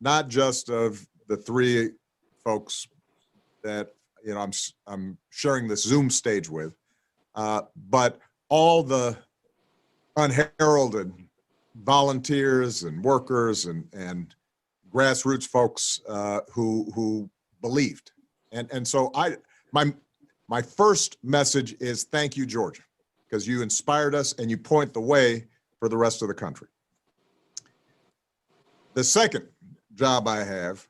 not just of the three folks that, you know, I'm sharing this Zoom stage with, but all the unheralded volunteers and workers and grassroots folks who believed. And so my first message is thank you, Georgia, because you inspired us and you point the way for the rest of the country. The second job I have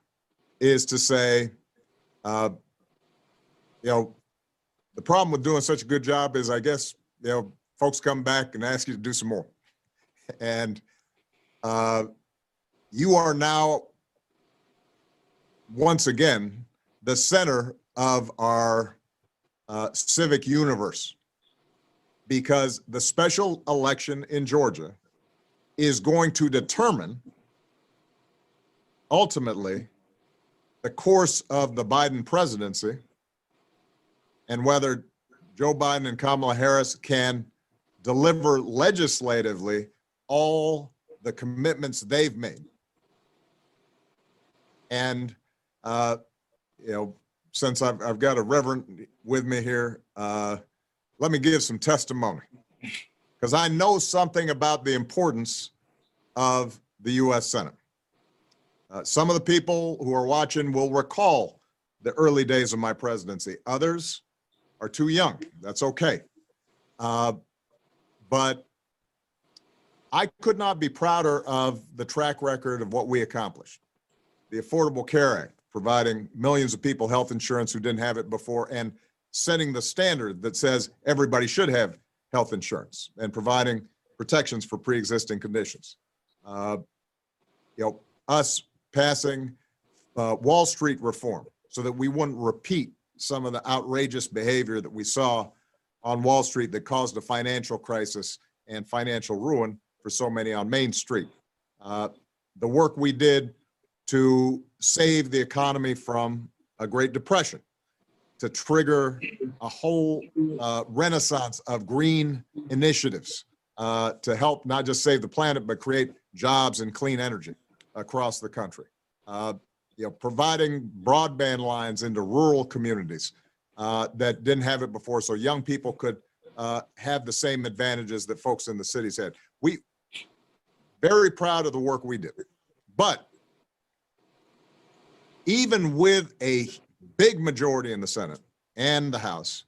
is to say, you know, the problem with doing such a good job is, I guess, you know, folks come back and ask you to do some more. And you are now, once again, the center of our civic universe, because the special election in Georgia is going to determine ultimately the course of the Biden presidency and whether Joe Biden and Kamala Harris can deliver legislatively all the commitments they've made. And, you know, since I've got a reverend with me here, let me give some testimony, because I know something about the importance of the U.S. Senate. Some of the people who are watching will recall the early days of my presidency. Others are too young. That's okay. But I could not be prouder of the track record of what we accomplished. The Affordable Care Act, providing millions of people health insurance who didn't have it before, and setting the standard that says everybody should have health insurance, and providing protections for pre-existing conditions. You know, us passing Wall Street reform so that we wouldn't repeat some of the outrageous behavior that we saw on Wall Street that caused a financial crisis and financial ruin for so many on Main Street. The work we did to save the economy from a Great Depression, to trigger a whole renaissance of green initiatives to help not just save the planet, but create jobs and clean energy across the country. You know, providing broadband lines into rural communities that didn't have it before, so young people could have the same advantages that folks in the cities had. We very proud of the work we did. But even with a big majority in the Senate and the House,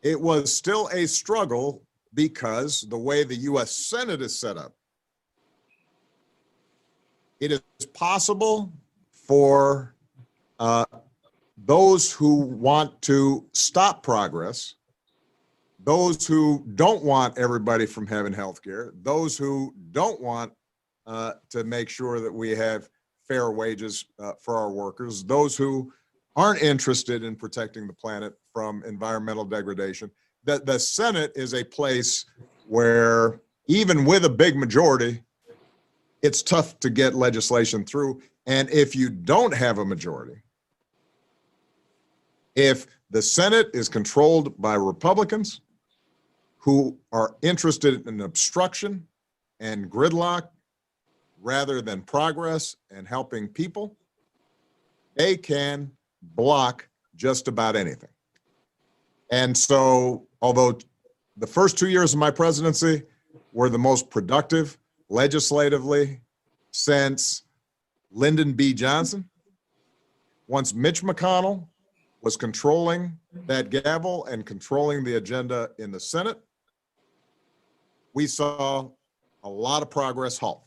it was still a struggle because the way the U.S. Senate is set up, it is possible for those who want to stop progress, those who don't want everybody from having health care, those who don't want to make sure that we have fair wages for our workers, those who aren't interested in protecting the planet from environmental degradation. That the Senate is a place where, even with a big majority, it's tough to get legislation through. And if you don't have a majority, if the Senate is controlled by Republicans who are interested in obstruction and gridlock rather than progress and helping people, they can block just about anything. And so, although the first 2 years of my presidency were the most productive legislatively since Lyndon B. Johnson, once Mitch McConnell was controlling that gavel and controlling the agenda in the Senate, we saw a lot of progress halt.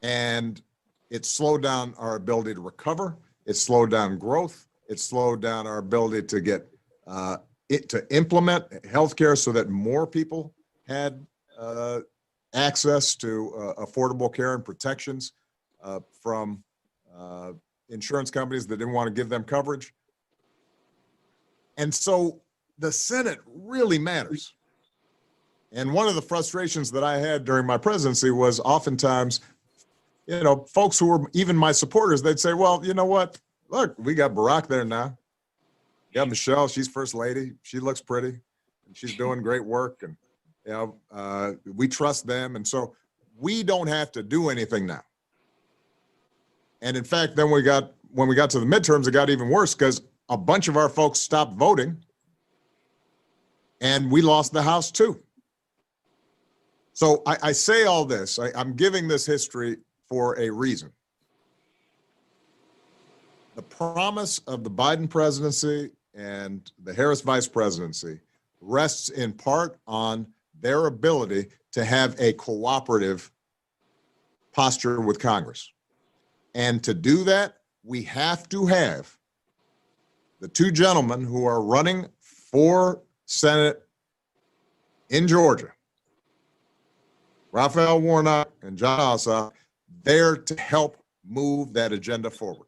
And it slowed down our ability to recover. It slowed down growth. It slowed down our ability to get to implement healthcare so that more people had access to affordable care and protections from insurance companies that didn't want to give them coverage. And so the Senate really matters. And one of the frustrations that I had during my presidency was oftentimes, you know, folks who were even my supporters, they'd say, well, you know what? Look, we got Barack there now. We got Michelle, she's first lady. She looks pretty and she's doing great work. And, you know, we trust them. And so we don't have to do anything now. And in fact, then when we got to the midterms, it got even worse because a bunch of our folks stopped voting and we lost the House too. So I say all this, I'm giving this history for a reason. The promise of the Biden presidency and the Harris vice presidency rests in part on their ability to have a cooperative posture with Congress. And to do that, we have to have the two gentlemen who are running for Senate in Georgia, Raphael Warnock and John Ossoff, there to help move that agenda forward.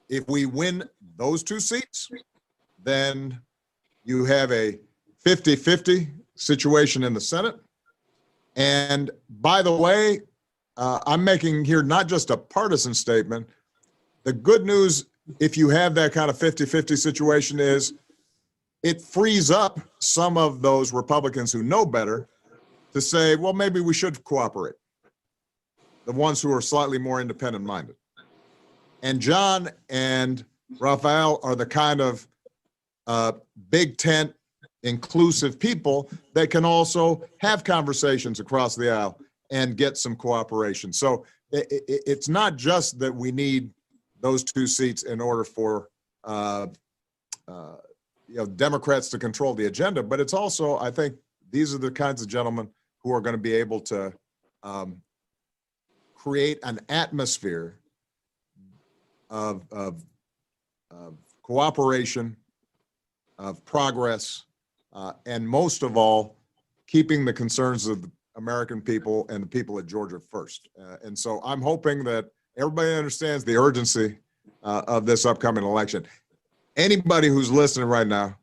If we win those two seats, then you have a 50-50 situation in the Senate. And by the way, I'm making here not just a partisan statement. The good news, if you have that kind of 50-50 situation, is it frees up some of those Republicans who know better to say, well, maybe we should cooperate. The ones who are slightly more independent minded. And John and Raphael are the kind of big tent, inclusive people that can also have conversations across the aisle and get some cooperation. So it's not just that we need those two seats in order for Democrats to control the agenda, but it's also, I think, these are the kinds of gentlemen who are going to be able to create an atmosphere of cooperation, of progress, and most of all, keeping the concerns of the American people and the people of Georgia first. And so I'm hoping that everybody understands the urgency of this upcoming election. Anybody who's listening right now,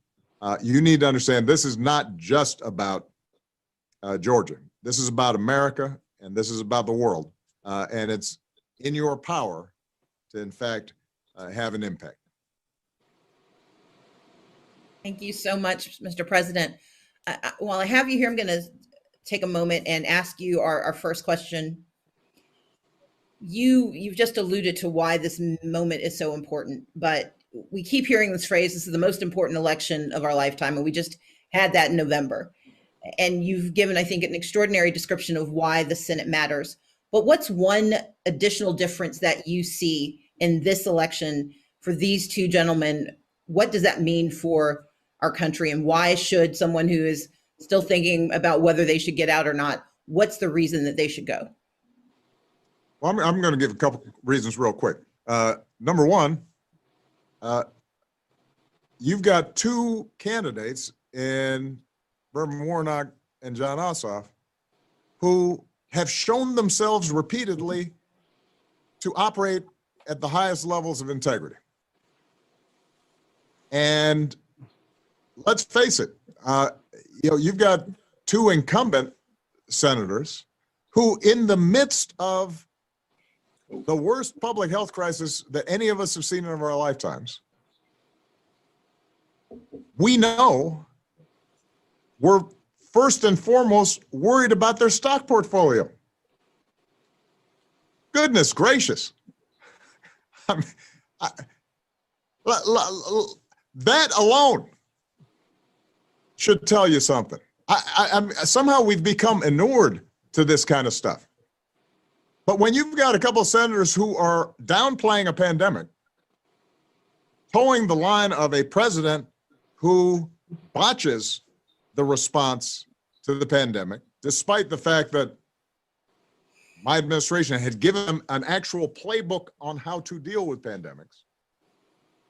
you need to understand this is not just about Georgia. This is about America, and this is about the world. And it's in your power to, in fact, have an impact. Thank you so much, Mr. President. While I have you here, I'm going to take a moment and ask you our first question. You've just alluded to why this moment is so important, but we keep hearing this phrase, this is the most important election of our lifetime, and we just had that in November. And you've given, I think, an extraordinary description of why the Senate matters. But what's one additional difference that you see in this election for these two gentlemen? What does that mean for our country, and why should someone who is still thinking about whether they should get out or not, what's the reason that they should go? Well, I'm going to give a couple reasons real quick. Number one, you've got two candidates in Raphael Warnock and John Ossoff who have shown themselves repeatedly to operate at the highest levels of integrity. And let's face it, you've got two incumbent senators who, in the midst of the worst public health crisis that any of us have seen in our lifetimes, we know we're first and foremost worried about their stock portfolio. Goodness gracious. I mean, that alone should tell you something. Somehow we've become inured to this kind of stuff. But when you've got a couple of senators who are downplaying a pandemic, towing the line of a president who botches the response to the pandemic, despite the fact that my administration had given them an actual playbook on how to deal with pandemics.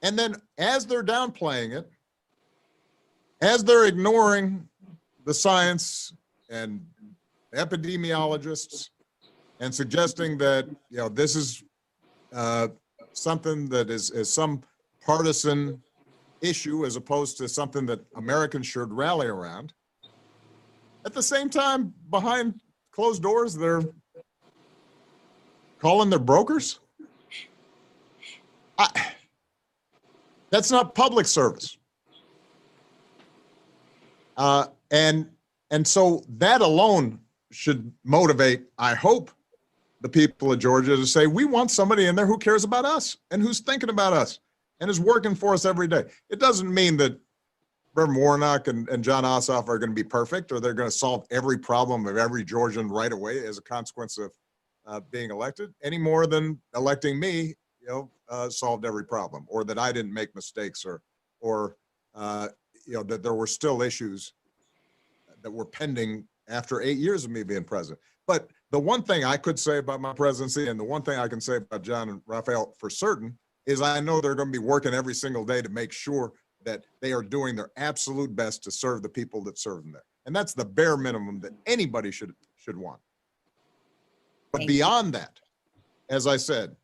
And then as they're downplaying it, as they're ignoring the science and epidemiologists and suggesting that, this is something that is some partisan issue as opposed to something that Americans should rally around. At the same time, behind closed doors, they're calling their brokers. That's not public service. And so that alone should motivate, I hope, the people of Georgia to say, we want somebody in there who cares about us and who's thinking about us and is working for us every day. It doesn't mean that Reverend Warnock and John Ossoff are going to be perfect, or they're going to solve every problem of every Georgian right away as a consequence of being elected, any more than electing me, solved every problem, or that I didn't make mistakes, or that there were still issues that were pending after 8 years of me being president. But the one thing I could say about my presidency, and the one thing I can say about John and Raphael for certain, is I know they're going to be working every single day to make sure that they are doing their absolute best to serve the people that serve them there. And that's the bare minimum that anybody should want. But beyond that, as I said,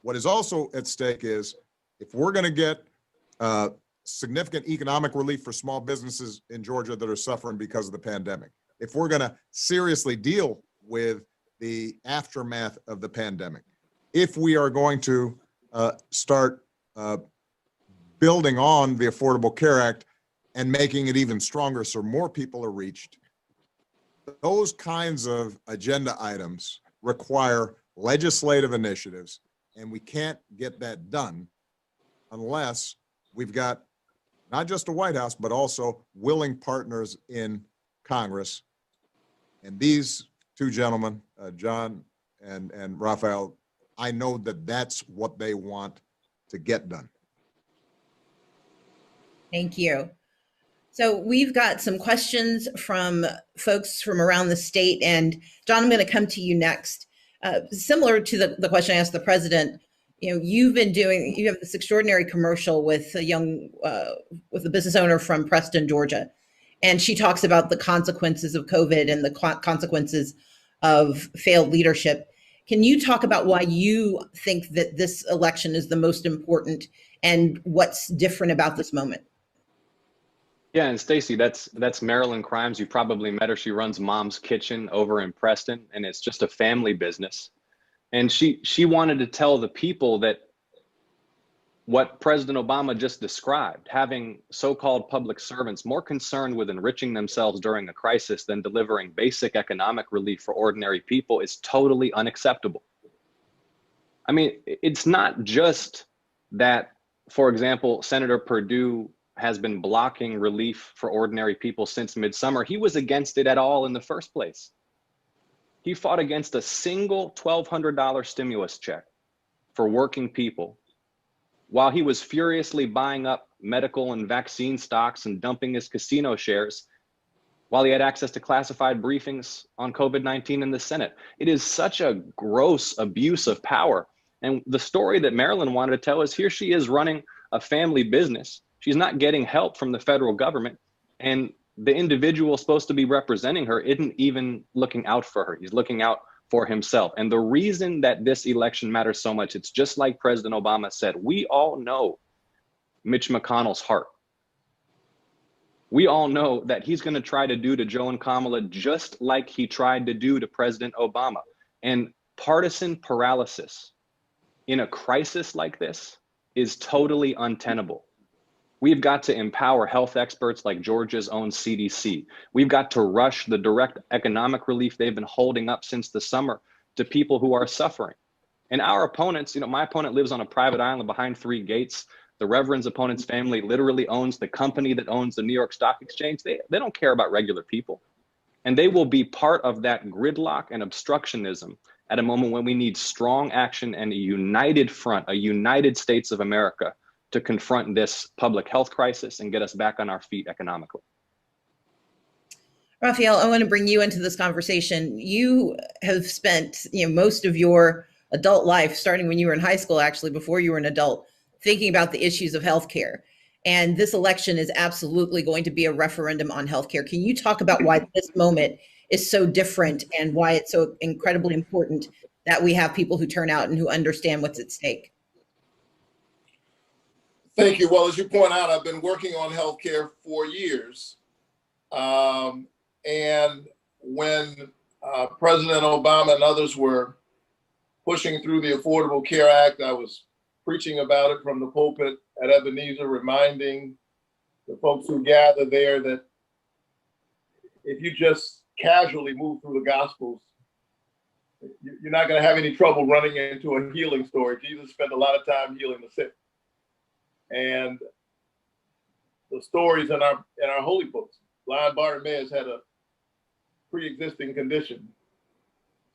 what is also at stake is, if we're going to get significant economic relief for small businesses in Georgia that are suffering because of the pandemic, if we're going to seriously deal with the aftermath of the pandemic, if we are going to start building on the Affordable Care Act and making it even stronger so more people are reached, those kinds of agenda items require legislative initiatives, and we can't get that done unless we've got not just a White House, but also willing partners in Congress. And these two gentlemen, John and Raphael, I know that that's what they want to get done. Thank you. So we've got some questions from folks from around the state, and John, I'm going to come to you next. Similar to the question I asked the president, you have this extraordinary commercial with with a business owner from Preston, Georgia, and she talks about the consequences of COVID and the consequences of failed leadership. Can you talk about why you think that this election is the most important and what's different about this moment? Yeah, and Stacey, that's Marilyn Crimes. You probably met her. She runs Mom's Kitchen over in Preston, and it's just a family business. And she wanted to tell the people that what President Obama just described, having so-called public servants more concerned with enriching themselves during a crisis than delivering basic economic relief for ordinary people, is totally unacceptable. I mean, it's not just that, for example, Senator Perdue has been blocking relief for ordinary people since midsummer. He was against it at all in the first place. He fought against a single $1,200 stimulus check for working people, while he was furiously buying up medical and vaccine stocks and dumping his casino shares, while he had access to classified briefings on COVID-19 in the Senate. It is such a gross abuse of power. And the story that Marilyn wanted to tell is, here she is running a family business. She's not getting help from the federal government, and the individual supposed to be representing her isn't even looking out for her. He's looking out for himself. And the reason that this election matters so much, it's just like President Obama said, we all know Mitch McConnell's heart. We all know that he's going to try to do to Joe and Kamala just like he tried to do to President Obama. And partisan paralysis in a crisis like this is totally untenable. We've got to empower health experts like Georgia's own CDC. We've got to rush the direct economic relief they've been holding up since the summer to people who are suffering. And our opponents, my opponent lives on a private island behind 3 gates. The Reverend's opponent's family literally owns the company that owns the New York Stock Exchange. They don't care about regular people. And they will be part of that gridlock and obstructionism at a moment when we need strong action and a united front, a United States of America, to confront this public health crisis and get us back on our feet economically. Raphael, I want to bring you into this conversation. You have spent most of your adult life, starting when you were in high school, actually, before you were an adult, thinking about the issues of healthcare. And this election is absolutely going to be a referendum on healthcare. Can you talk about why this moment is so different and why it's so incredibly important that we have people who turn out and who understand what's at stake? Thank you. Well, as you point out, I've been working on healthcare for years. And when President Obama and others were pushing through the Affordable Care Act, I was preaching about it from the pulpit at Ebenezer, reminding the folks who gather there that if you just casually move through the Gospels you're not going to have any trouble running into a healing story. Jesus spent a lot of time healing the sick. And the stories in our holy books, blind Bartimaeus had a pre-existing condition.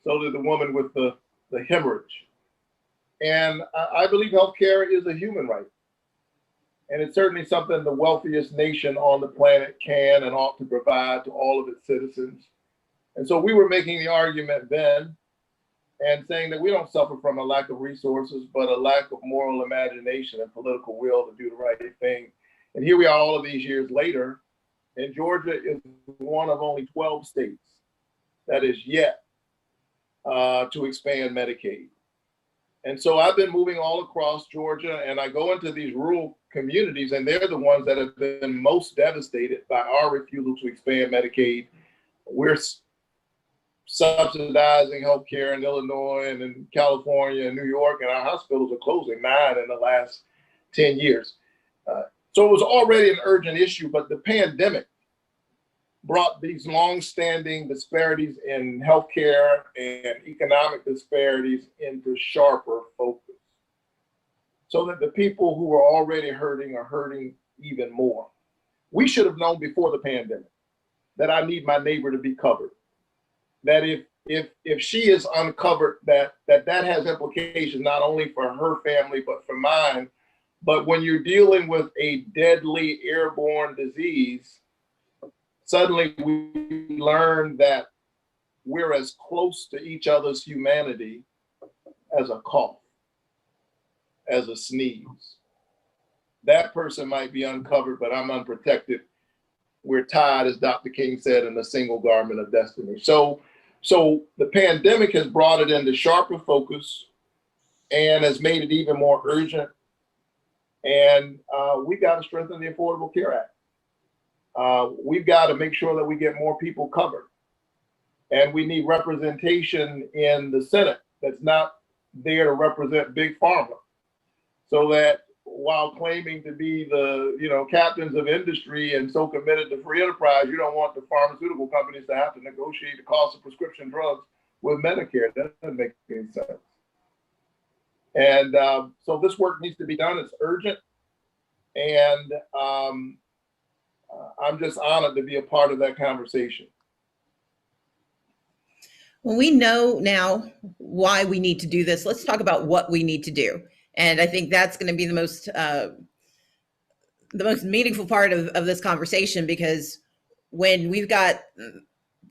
So did the woman with the hemorrhage. And I believe healthcare is a human right. And it's certainly something the wealthiest nation on the planet can and ought to provide to all of its citizens. And so we were making the argument then and saying that we don't suffer from a lack of resources, but a lack of moral imagination and political will to do the right thing. And here we are all of these years later, and Georgia is one of only 12 states that is yet to expand Medicaid. And so I've been moving all across Georgia, and I go into these rural communities, and they're the ones that have been most devastated by our refusal to expand Medicaid. We're subsidizing healthcare in Illinois and in California and New York, and our hospitals are closing 9 in the last 10 years. So it was already an urgent issue, but the pandemic brought these long-standing disparities in healthcare and economic disparities into sharper focus, so that the people who were already hurting are hurting even more. We should have known before the pandemic that I need my neighbor to be covered. That if she is uncovered, that has implications not only for her family but for mine. But when you're dealing with a deadly airborne disease, suddenly we learn that we're as close to each other's humanity as a cough, as a sneeze. That person might be uncovered, but I'm unprotected. We're tied, as Dr. King said, in a single garment of destiny. So the pandemic has brought it into sharper focus and has made it even more urgent. And we got to strengthen the Affordable Care Act. We've got to make sure that we get more people covered. And we need representation in the Senate that's not there to represent Big Pharma. So that while claiming to be the captains of industry and so committed to free enterprise, you don't want the pharmaceutical companies to have to negotiate the cost of prescription drugs with Medicare. That doesn't make any sense. And so this work needs to be done. It's urgent. And I'm just honored to be a part of that conversation. Well, we know now why we need to do this. Let's talk about what we need to do. And I think that's going to be the most meaningful part of this conversation, because when we've got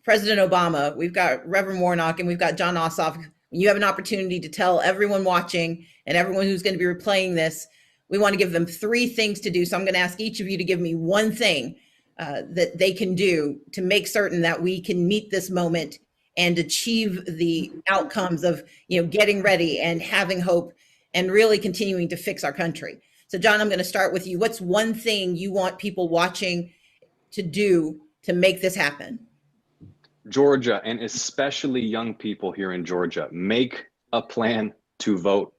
President Obama, we've got Reverend Warnock, and we've got John Ossoff, you have an opportunity to tell everyone watching and everyone who's going to be replaying this, we want to give them 3 things to do. So I'm going to ask each of you to give me one thing that they can do to make certain that we can meet this moment and achieve the outcomes of, getting ready and having hope and really continuing to fix our country. So John, I'm going to start with you. What's one thing you want people watching to do to make this happen? Georgia, and especially young people here in Georgia, make a plan to vote.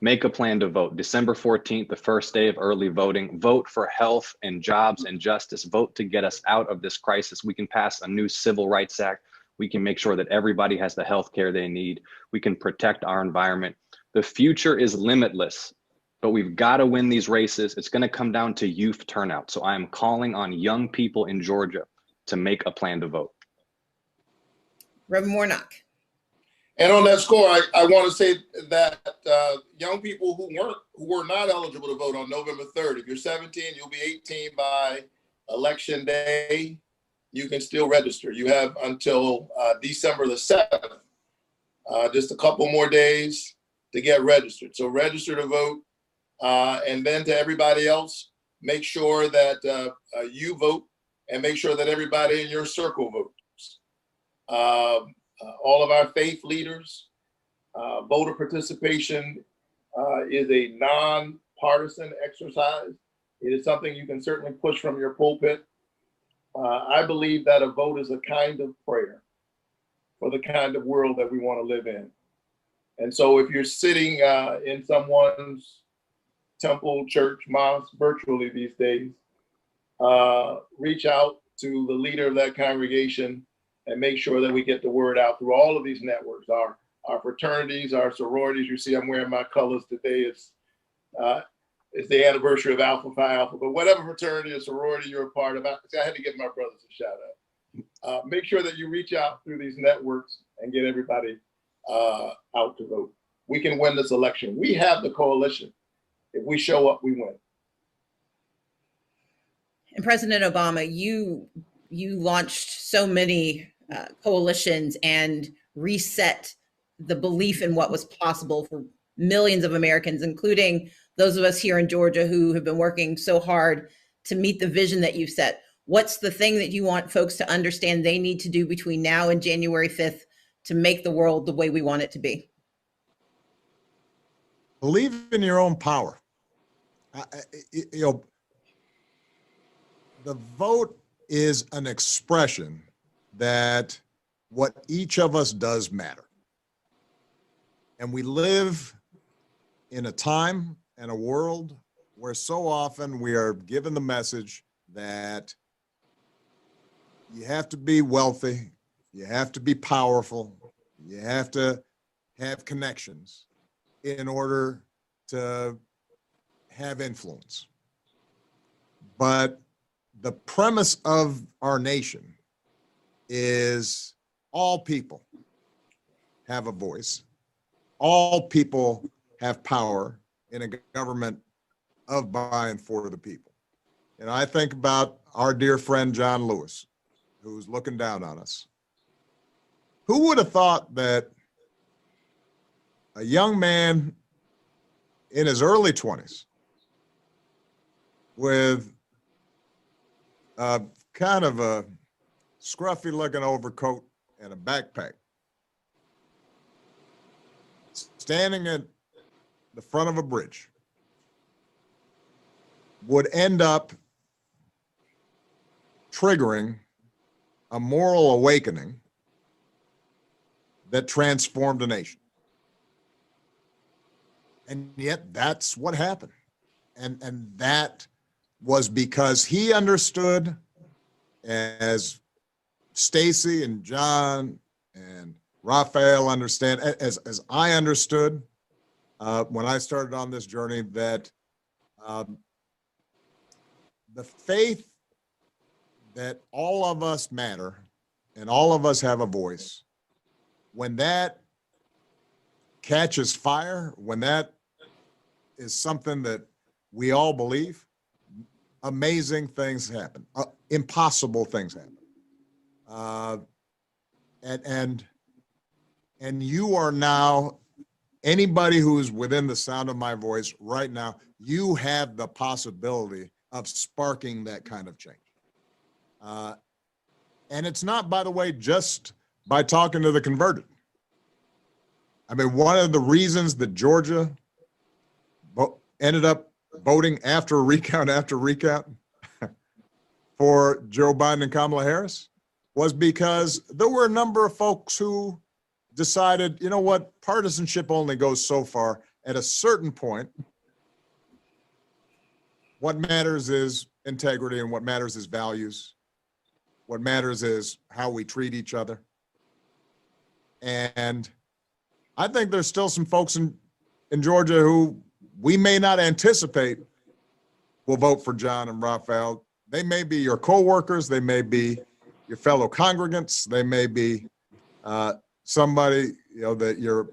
Make a plan to vote. December 14th, the first day of early voting. Vote for health and jobs and justice. Vote to get us out of this crisis. We can pass a new Civil Rights Act. We can make sure that everybody has the health care they need. We can protect our environment. The future is limitless, but we've got to win these races. It's going to come down to youth turnout. So I am calling on young people in Georgia to make a plan to vote. Reverend Warnock. And on that score, I want to say that young people who were not eligible to vote on November 3rd, if you're 17, you'll be 18 by Election Day, you can still register. You have until December the 7th, just a couple more days to get registered. So register to vote. And then to everybody else, make sure that you vote and make sure that everybody in your circle votes. All of our faith leaders, voter participation is a non-partisan exercise. It is something you can certainly push from your pulpit. I believe that a vote is a kind of prayer for the kind of world that we want to live in. And so if you're sitting in someone's temple, church, mosque, virtually these days, reach out to the leader of that congregation and make sure that we get the word out through all of these networks, our fraternities, our sororities. You see, I'm wearing my colors today. It's the anniversary of Alpha Phi Alpha, but whatever fraternity or sorority you're a part of, I had to give my brothers a shout out. Make sure that you reach out through these networks and get everybody out to vote. We can win this election. We have the coalition. If we show up, we win. And President Obama, you launched so many coalitions and reset the belief in what was possible for millions of Americans, including those of us here in Georgia who have been working so hard to meet the vision that you've set. What's the thing that you want folks to understand they need to do between now and January 5th to make the world the way we want it to be? Believe in your own power. You know, the vote is an expression that what each of us does matter. And we live in a time and a world where so often we are given the message that you have to be wealthy, you have to be powerful, you have to have connections in order to have influence. But the premise of our nation is all people have a voice. All people have power in a government of, by, and for the people. And I think about our dear friend, John Lewis, who's looking down on us. Who would have thought that a young man in his early 20s with kind of a scruffy looking overcoat and a backpack, standing at the front of a bridge, would end up triggering a moral awakening that transformed a nation. And yet that's what happened. And that was because he understood, as Stacy and John and Raphael understand, as I understood when I started on this journey, that the faith that all of us matter and all of us have a voice, when that catches fire, when that is something that we all believe, amazing things happen, impossible things happen. And you are now, anybody who's within the sound of my voice right now, you have the possibility of sparking that kind of change. And it's not, by the way, just by talking to the converted. I mean, one of the reasons that Georgia ended up voting after recount for Joe Biden and Kamala Harris was because there were a number of folks who decided, you know what, partisanship only goes so far. At a certain point, what matters is integrity, and what matters is values. What matters is how we treat each other. And I think there's still some folks in Georgia who we may not anticipate will vote for John and Raphael. They may be your coworkers, they may be your fellow congregants, they may be somebody, you know, that you're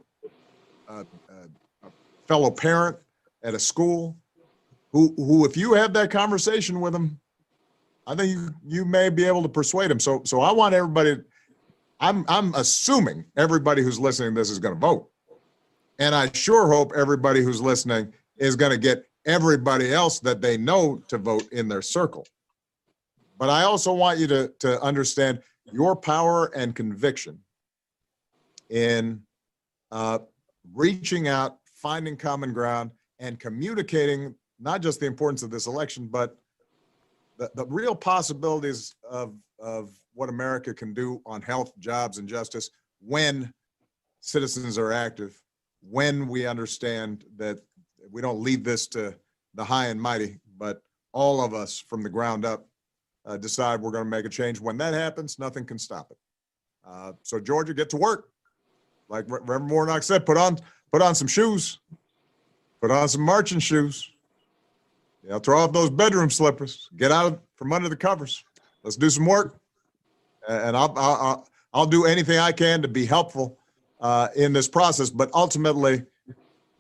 a fellow parent at a school who if you have that conversation with them, I think you may be able to persuade them. So I want everybody, I'm assuming everybody who's listening to this is going to vote. And I sure hope everybody who's listening is going to get everybody else that they know to vote in their circle. But I also want you to understand your power and conviction in reaching out, finding common ground, and communicating not just the importance of this election, but the real possibilities of what America can do on health, jobs, and justice when citizens are active, when we understand that we don't leave this to the high and mighty, but all of us from the ground up decide we're going to make a change. When that happens, nothing can stop it. So Georgia, get to work. Like Reverend Warnock said, put on some shoes, put on some marching shoes. Throw off those bedroom slippers, get out from under the covers. Let's do some work. And I'll do anything I can to be helpful in this process. But ultimately,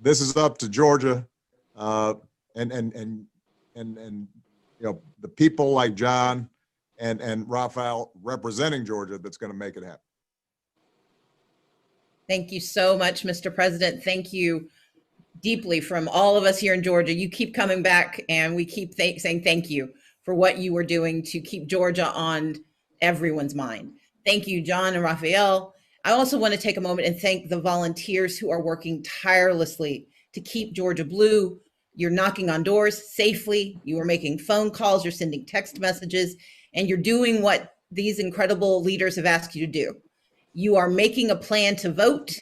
this is up to Georgia and the people like John and Raphael representing Georgia that's going to make it happen. Thank you so much, Mr. President. Thank you deeply from all of us here in Georgia. You keep coming back, and we keep saying thank you for what you were doing to keep Georgia on everyone's mind. Thank you, John and Raphael. I also want to take a moment and thank the volunteers who are working tirelessly to keep Georgia blue. You're knocking on doors safely. You are making phone calls. You're sending text messages, and you're doing what these incredible leaders have asked you to do. You are making a plan to vote.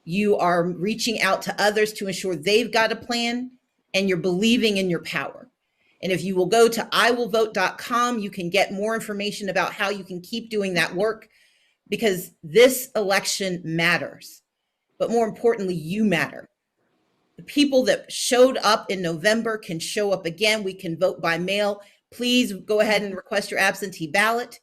You are reaching out to others to ensure they've got a plan, and you're believing in your power. And if you will go to iwillvote.com, you can get more information about how you can keep doing that work, because this election matters. But more importantly, you matter. The people that showed up in November can show up again. We can vote by mail. Please go ahead and request your absentee ballot.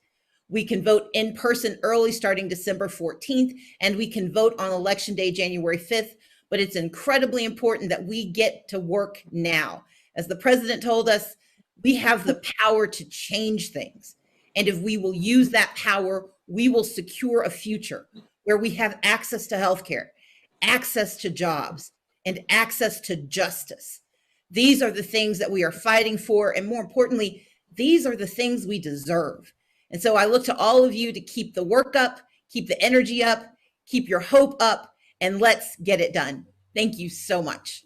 We can vote in person early starting December 14th, and we can vote on Election Day, January 5th. But it's incredibly important that we get to work now. As the president told us, we have the power to change things. And if we will use that power, we will secure a future where we have access to healthcare, access to jobs, and access to justice. These are the things that we are fighting for. And more importantly, these are the things we deserve. And so I look to all of you to keep the work up, keep the energy up, keep your hope up, and let's get it done. Thank you so much.